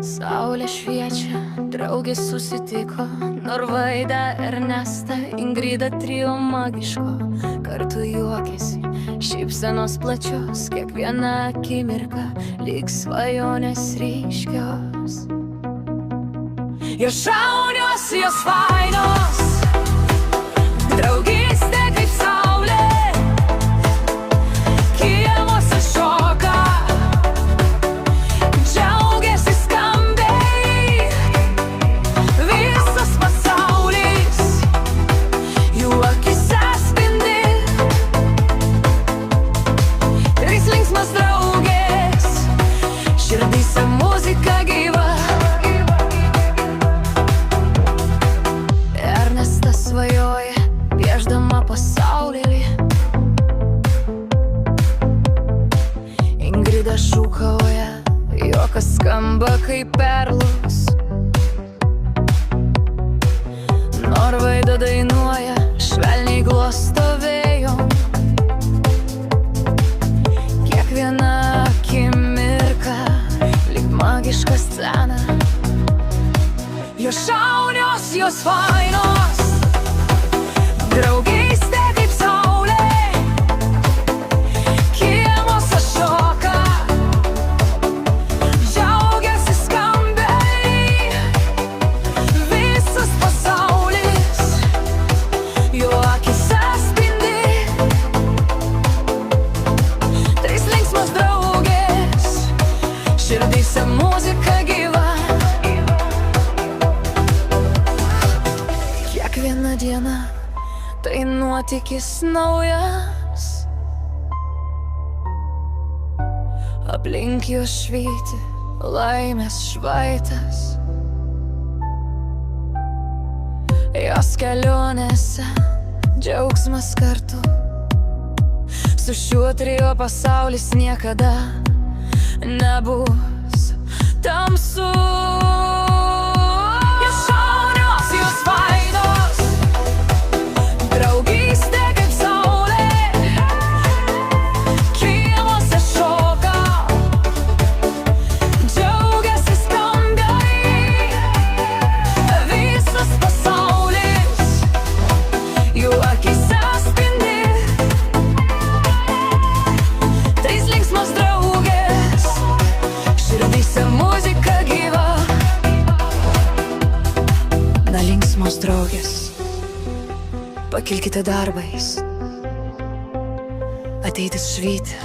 Saulė šviečia, draugės susitiko, Norvaidą, Ernestą, Ingridą, trio magiško. Kartu juokėsi, šypsenos plačios, kiekviena akimirka lyg svajonės ryškios. Jos šaunios, jos fainos, draugystė kaip saulė, kiemuose šoka, džiaugiasi skambiai visas pasaulis, jų akyse spindi. Trys linksmas draugės, širdyse muzika gyva. Ernestas svajoja, piešdama pasaulėlį, Ingrida šūkauja, juokas skamba kaip perlus. Norvaida dainuoja, švelniai glosto vėjom. Kiekviena akimirka lyg magiška scena. Jos šaunios, jos fainos, draugystė kaip saulė, kiemuose šoka, džiaugiasi skambiai visas pasaulis, jų akyse spindi. Trys linksmos draugės, širdyse muzika gyva. Kiekviena diena tai nuotykis naujas, aplink jos švyti laimės švaitas. Jos kelionėse džiaugsmas kartu, su šiuo trio pasaulis niekada nebus tamsu. Jos šaunios, jos fainos, draugystė kaip saulė, kiemuose šoka, džiaugiasi skambiai visas pasaulis, jų akyse spindi. Trys linksmos draugės, širdyse muzika gyva. Na, linksmos draugės, pakilkite darbais, ateitis švyti.